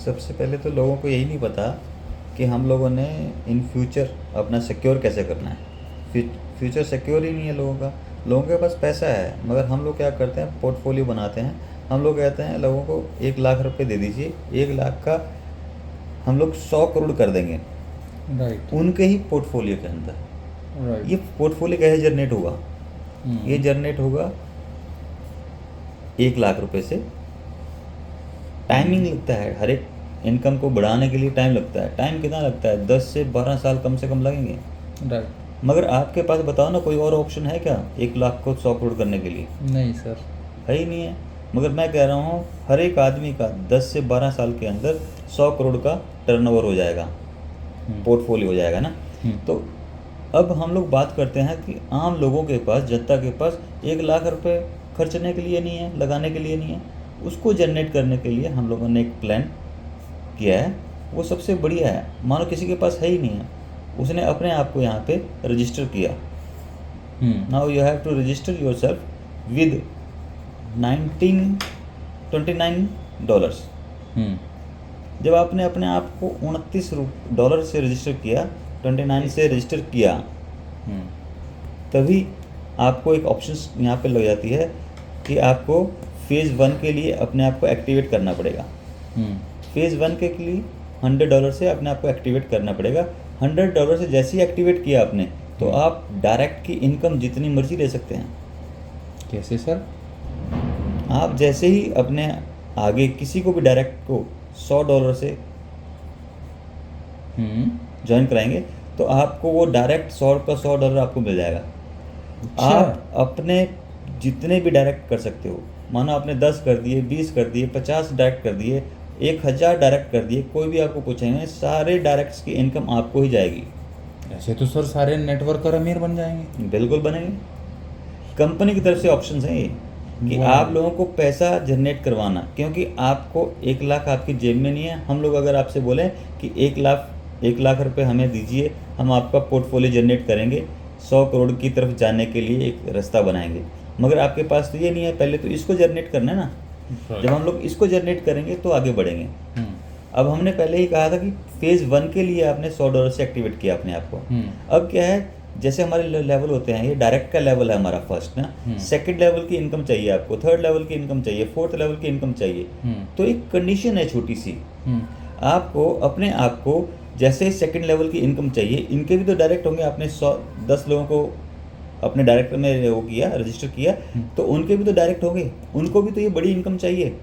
सबसे पहले तो लोगों को यही नहीं पता कि हम लोगों ने इन फ्यूचर अपना सिक्योर कैसे करना है। फ्यूचर सिक्योर ही नहीं है लोगों का। लोगों के पास पैसा है, मगर हम लोग क्या करते हैं, पोर्टफोलियो बनाते हैं। हम लोग कहते हैं लोगों को 1 लाख रुपए दे दीजिए, 1 लाख का हम लोग 100 करोड़ कर देंगे राइट। उनके ही पोर्टफोलियो के अंदर। राइट। ये पोर्टफोलियो कैसे जनरेट होगा? ये जनरेट होगा 1 लाख रुपए से। टाइमिंग लगता है, हर एक इनकम को बढ़ाने के लिए टाइम लगता है। टाइम कितना लगता है? 10 से 12 साल कम से कम लगेंगे। राइट। मगर आपके पास बताओ ना, कोई और ऑप्शन है क्या 1 लाख को 100 करोड़ करने के लिए? नहीं सर। है ही नहीं है। मगर मैं कह रहा हूँ हर एक आदमी का 10 से 12 साल के अंदर 100 करोड़ का टर्नओवर हो जाएगा, पोर्टफोलियो हो जाएगा ना। तो अब हम लोग बात करते हैं कि आम लोगों के पास, जनता के पास 1 लाख रुपए खर्चने के लिए नहीं है, लगाने के लिए नहीं है। उसको जनरेट करने के लिए हम लोगों ने एक प्लान किया है, वो सबसे बढ़िया है। मानो किसी के पास है ही नहीं है, उसने अपने आप को यहाँ पे रजिस्टर किया। Now you have to register yourself with $1929। जब आपने अपने आप को $29 से रजिस्टर किया, 29 से रजिस्टर किया, तभी आपको एक ऑप्शन यहाँ पे लग जाती है कि आपको फेज़ 1 के लिए अपने आप को एक्टिवेट करना पड़ेगा। फेज़ 1 के लिए $100 से अपने आप को एक्टिवेट करना पड़ेगा। $100 से जैसे ही एक्टिवेट किया आपने, तो आप डायरेक्ट की इनकम जितनी मर्जी ले सकते हैं। कैसे सर? आप जैसे ही अपने आगे किसी को भी डायरेक्ट को $100 से ज्वाइन कराएंगे, तो आपको वो डायरेक्ट 100 का $100 आपको मिल जाएगा। अच्छा। आप अपने जितने भी डायरेक्ट कर सकते हो। मानो आपने 10 कर दिए, 20 कर दिए, 50 डायरेक्ट कर दिए, 1000 डायरेक्ट कर दिए, कोई भी आपको पूछेंगे, सारे डायरेक्ट्स की इनकम आपको ही जाएगी। ऐसे तो सर सारे नेटवर्कर अमीर बन जाएंगे। बिल्कुल बनेंगे। कंपनी की तरफ से ऑप्शन है ये कि वाह। आप लोगों को पैसा जनरेट करवाना, क्योंकि आपको 1 लाख आपकी जेब में नहीं है। हम लोग अगर आपसे बोलें कि 1 लाख रुपए हमें दीजिए, हम आपका पोर्टफोलियो जनरेट करेंगे, 100 करोड़ की तरफ जाने के लिए एक रास्ता बनाएंगे, मगर आपके पास तो ये नहीं है। पहले तो इसको जनरेट करना है ना। जब हम लोग इसको जनरेट करेंगे तो आगे बढ़ेंगे। अब हमने पहले ही कहा था कि फेज़ 1 के लिए आपने $100 से एक्टिवेट किया अपने आप को। अब क्या है, जैसे हमारे लेवल होते हैं, ये डायरेक्ट का लेवल है हमारा फर्स्ट ना। सेकंड लेवल की इनकम चाहिए आपको, थर्ड लेवल की इनकम चाहिए, फोर्थ लेवल की इनकम चाहिए। तो एक कंडीशन है छोटी सी, आपको अपने आप को जैसे सेकंड लेवल की इनकम चाहिए। इनके भी तो डायरेक्ट होंगे। आपने 10 लोगों को अपने डायरेक्ट में वो किया, रजिस्टर किया, तो उनके भी तो डायरेक्ट होंगे, उनको भी तो ये बड़ी इनकम चाहिए।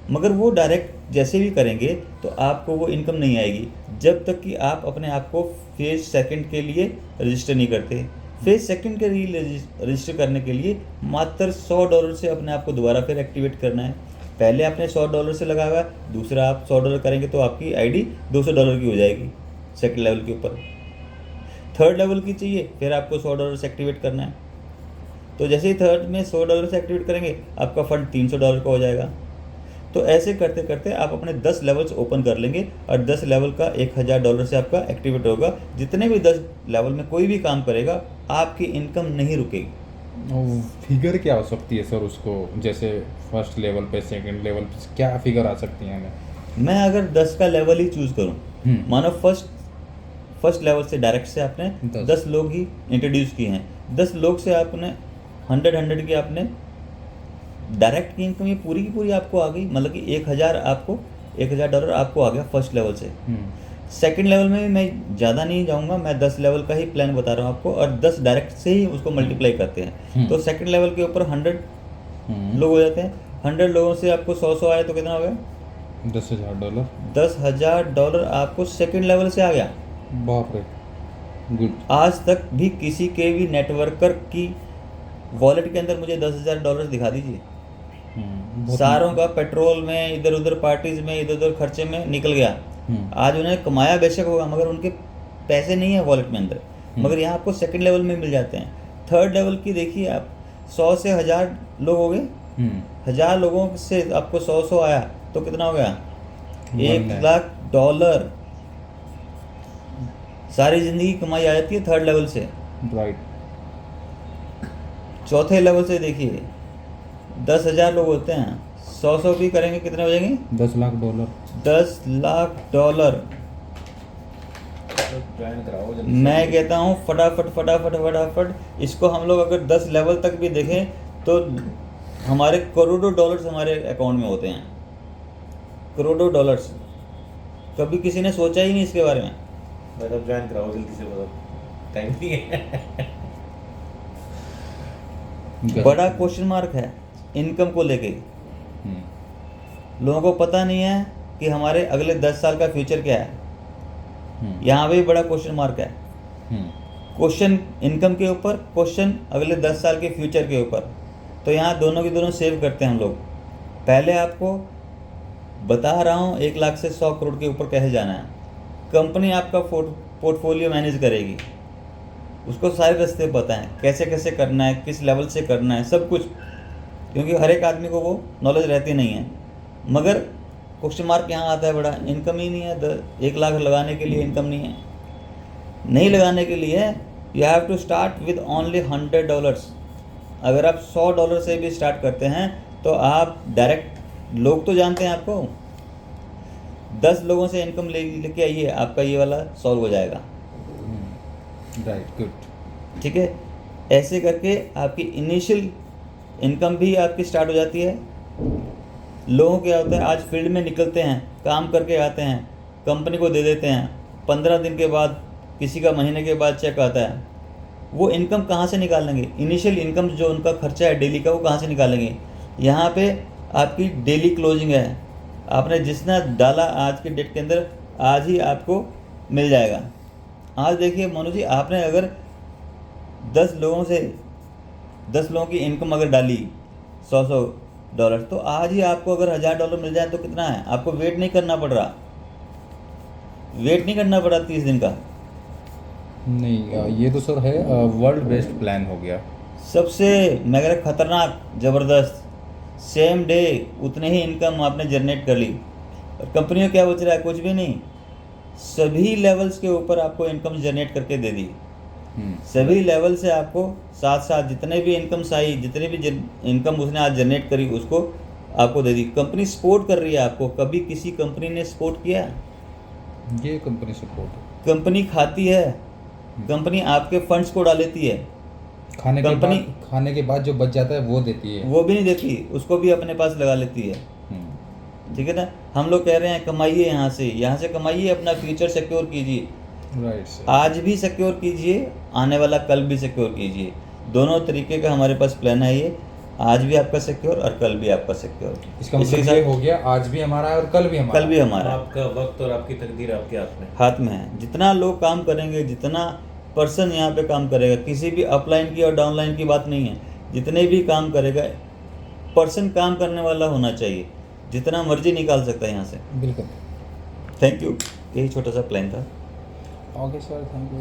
मगर वो डायरेक्ट जैसे भी करेंगे तो आपको वो इनकम नहीं आएगी जब तक कि आप अपने आप को फेज़ सेकंड के लिए रजिस्टर नहीं करते। फेज़ सेकंड के लिए रजिस्टर करने के लिए मात्र $100 से अपने आप को दोबारा फिर एक्टिवेट करना है। पहले आपने $100 से लगाया, दूसरा आप $100 करेंगे तो आपकी आईडी $200 की हो जाएगी सेकंड लेवल के ऊपर। थर्ड लेवल की चाहिए, फिर आपको $100 से एक्टिवेट करना है। तो जैसे ही थर्ड में $100 से एक्टिवेट करेंगे, आपका फंड $300 का हो जाएगा। तो ऐसे करते करते आप अपने 10 लेवल्स ओपन कर लेंगे और 10 लेवल का $1000 से आपका एक्टिवेट होगा। जितने भी 10 लेवल में कोई भी काम करेगा, आपकी इनकम नहीं रुकेगी। फिगर क्या हो सकती है सर उसको, जैसे फर्स्ट लेवल पे, सेकंड लेवल पे क्या फिगर आ सकती है हमें? मैं अगर 10 का लेवल ही चूज़ करूँ, मानो फर्स्ट लेवल से डायरेक्ट से आपने 10 लोग ही इंट्रोड्यूस किए हैं। 10 लोग से आपने 100 की आपने डायरेक्ट की इनकम ये पूरी की पूरी आपको आ गई। मतलब कि $1000 आपको आ गया फर्स्ट लेवल से। सेकंड लेवल में भी मैं ज़्यादा नहीं जाऊंगा, मैं 10 लेवल का ही प्लान बता रहा हूँ आपको, और 10 डायरेक्ट से ही उसको मल्टीप्लाई करते हैं। तो सेकंड लेवल के ऊपर 100 लोग हो जाते हैं। 100 लोगों से आपको 100 आए तो कितना हो गया? $10,000। $10,000 आपको सेकंड लेवल से आ गया। बाप रे, गुड। आज तक भी किसी के भी नेटवर्कर की वॉलेट के अंदर मुझे $10,000 दिखा दीजिए। सारों का पेट्रोल में, इधर उधर पार्टीज में, इधर उधर खर्चे में निकल गया। आज उन्हें कमाया बेशक होगा, मगर उनके पैसे नहीं है वॉलेट में अंदर। मगर यहाँ आपको सेकंड लेवल में मिल जाते हैं। थर्ड लेवल की देखिए आप, 100 से 1000 लोग हो गए। 1000 लोगों से आपको 100 आया तो कितना हो गया? $1,00,000 सारी जिंदगी कमाई आ जाती है थर्ड लेवल से। राइट। चौथे लेवल से देखिए, 10,000 लोग होते हैं, 100 भी करेंगे कितने हो जाएंगे? $10 लाख। $10 लाख। ज्वाइन कराओ जल्दी मैं कहता हूँ फटाफट फटाफट फटाफट इसको हम लोग अगर 10 लेवल तक भी देखें तो हमारे करोड़ों डॉलर्स हमारे अकाउंट में होते हैं, करोड़ों डॉलर्स। कभी किसी ने सोचा ही नहीं इसके बारे में। मतलब ज्वाइन कराओ जल्दी से, मतलब टाइम नहीं है। बड़ा क्वेश्चन मार्क है इनकम को लेके। लोगों को पता नहीं है कि हमारे अगले 10 साल का फ्यूचर क्या है। यहाँ पे भी बड़ा क्वेश्चन मार्क है। क्वेश्चन इनकम के ऊपर, क्वेश्चन अगले 10 साल के फ्यूचर के ऊपर। तो यहाँ दोनों के दोनों सेव करते हैं हम लोग। पहले आपको बता रहा हूँ 1 लाख से 100 करोड़ के ऊपर कैसे जाना है। कंपनी आपका पोर्टफोलियो मैनेज करेगी, उसको सारे रास्ते पता हैं, कैसे कैसे करना है, किस लेवल से करना है, सब कुछ। क्योंकि हर एक आदमी को वो नॉलेज रहती नहीं है। मगर क्वेश्चन मार्क यहाँ आता है बड़ा, इनकम ही नहीं है। 1 लाख लगाने के लिए इनकम नहीं है। नहीं लगाने के लिए you have to start with only $100। अगर आप $100 से भी स्टार्ट करते हैं तो आप डायरेक्ट, लोग तो जानते हैं आपको, 10 लोगों से इनकम लेके आइए, आपका ये वाला सॉल्व हो जाएगा। Right, good. ठीक है, ऐसे करके आपकी इनिशियल इनकम भी आपकी स्टार्ट हो जाती है। लोगों क्या होता है, आज फील्ड में निकलते हैं, काम करके आते हैं, कंपनी को दे देते हैं, 15 दिन के बाद, किसी का महीने के बाद चेक आता है। वो इनकम कहाँ से निकालेंगे? इनिशियल इनकम जो उनका खर्चा है डेली का, वो कहाँ से निकालेंगे? यहाँ पे आपकी डेली क्लोजिंग है, आपने जितना डाला आज के डेट के अंदर, आज ही आपको मिल जाएगा। आज देखिए मनु जी, आपने अगर 10 लोगों की इनकम अगर डाली $100 तो आज ही आपको अगर $1000 मिल जाए तो कितना है? आपको वेट नहीं करना पड़ रहा, 30 दिन का। नहीं, ये तो सर है वर्ल्ड बेस्ट प्लान हो गया। सबसे मैं कह रहा खतरनाक, ज़बरदस्त, सेम डे उतने ही इनकम आपने जनरेट कर ली। और कंपनी को क्या बच रहा है? कुछ भी नहीं। सभी लेवल्स के ऊपर आपको इनकम जनरेट करके दे दी। सभी लेवल से आपको साथ साथ जितने भी इनकम्स आई, जितने भी इनकम उसने आज जनरेट करी, उसको आपको दे दी। कंपनी सपोर्ट कर रही है आपको। कभी किसी कंपनी ने सपोर्ट किया? ये कंपनी सपोर्ट है। कंपनी खाती है, कंपनी आपके फंड्स को डाल लेती है। खाने के बाद जो बच जाता है वो देती है, वो भी नहीं देती, उसको भी अपने पास लगा लेती है। ठीक है ना? हम लोग कह रहे हैं कमाइए, यहाँ से कमाइए, अपना फ्यूचर सिक्योर कीजिए। Right sir. आज भी सिक्योर कीजिए, आने वाला कल भी सिक्योर कीजिए। दोनों तरीके का हमारे पास प्लान है ये। आज भी आपका सिक्योर और कल भी आपका सिक्योर। इसका मतलब ये हो गया, आज भी हमारा है और कल भी हमारा। आपका वक्त और आपकी तकदीर आपके हाथ में है। जितना लोग काम करेंगे, जितना पर्सन यहाँ पे काम करेगा, किसी भी अपलाइन की और डाउनलाइन की बात नहीं है, जितने भी काम करेगा, पर्सन काम करने वाला होना चाहिए। जितना मर्जी निकाल सकता है यहाँ से। बिल्कुल। थैंक यू, यही छोटा सा प्लान था। Okay sir, thank you.